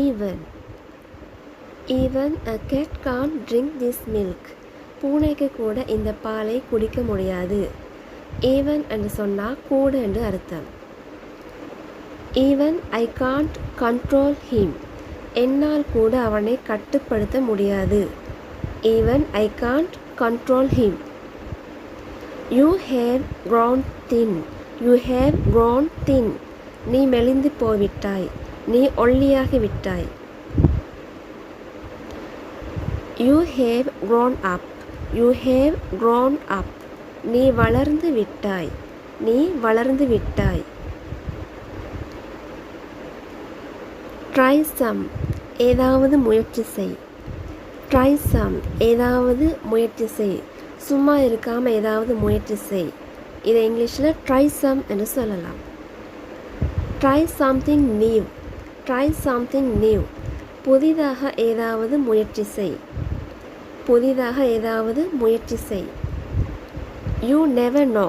even even a cat can't drink this milk. பூனைக்கு கூட இந்த பாலை குடிக்க முடியாது. even என்று சொன்னால் கூட என்று அர்த்தம். even I can't control him. என்னால் கூட அவனை கட்டுப்படுத்த முடியாது. even I can't control him. You have grown thin. You have grown thin. நீ மெலிந்து போய்விட்டாய். நீ ஒல்லியாகி விட்டாய். You have grown up. You have grown up. நீ வளர்ந்து விட்டாய். நீ வளர்ந்து விட்டாய். Try some. ஏதாவது முயற்சி செய். Try some. ஏதாவது முயற்சி செய். சும்மா இருக்காமல் ஏதாவது முயற்சி செய். இதை இங்கிலீஷில் ட்ரை சம் என்று சொல்லலாம். Try something new. Try something new. புதிதாக ஏதாவது முயற்சி செய். புதிதாக ஏதாவது முயற்சி செய். You never know.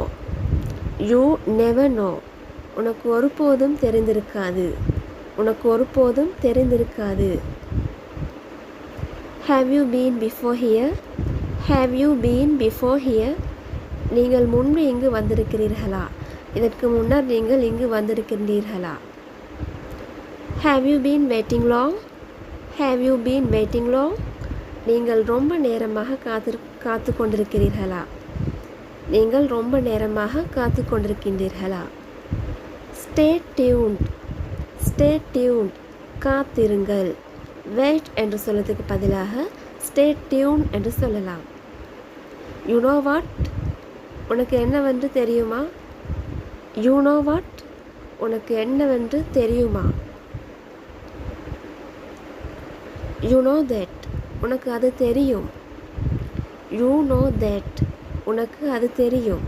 You never know. உனக்கு ஒருபோதும் தெரிந்திருக்காது. உனக்கு ஒருபோதும் தெரிந்திருக்காது. Have you been before here? Have you been before here? நீங்கள் முன்பு இங்கு வந்திருக்கிறீர்களா? இதற்கு முன்னர் நீங்கள் இங்கு வந்திருக்கிறீர்களா? Have you been waiting long? Have you been waiting long? நீங்கள் ரொம்ப நேரமாக காத்து கொண்டிருக்கிறீர்களா? நீங்கள் ரொம்ப நேரமாக காத்து கொண்டிருக்கின்றீர்களா? Stay tuned. Stay tuned. காத்திருங்கள். Wait என்று சொல்வதற்கு பதிலாக stay tuned என்று சொல்லலாம். You know what? உனக்கு என்னவென்று தெரியுமா? You know what? உனக்கு என்னவென்று தெரியுமா? You know that. உனக்கு அது தெரியும். You know that. உனக்கு அது தெரியும்.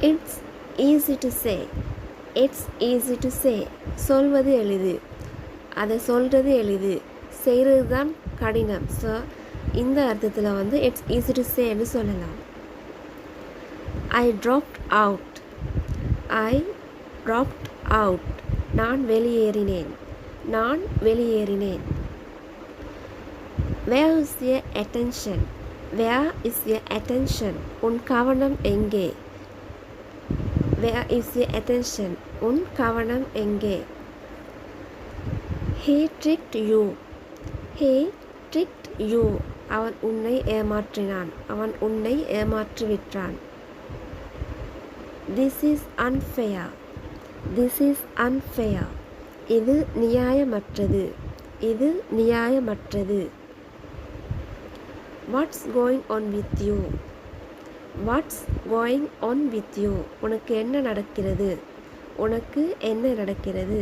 It's easy to say. It's easy to say. சொல்வது எளிது. அதை சொல்கிறது எளிது. செய்கிறது தான் கடினம். ஸோ இந்த அர்த்தத்தில் வந்து இட்ஸ் ஈஸி டு சே என்று சொல்லலாம். I dropped out. I dropped out. நான் வெளியேறினேன். நான் வெளியேறினேன். Where is your attention? Where is your attention? உன் கவனம் எங்கே? Where is your attention? உன் கவனம் எங்கே? He tricked you. He tricked you. அவன் உன்னை ஏமாற்றினான். அவன் உன்னை ஏமாற்றிவிட்டான். This is unfair. This is unfair. இது நியாயமற்றது. இது நியாயமற்றது. What's going on with you? What's going on with you? உனக்கு என்ன நடக்கிறது? உனக்கு என்ன நடக்கிறது?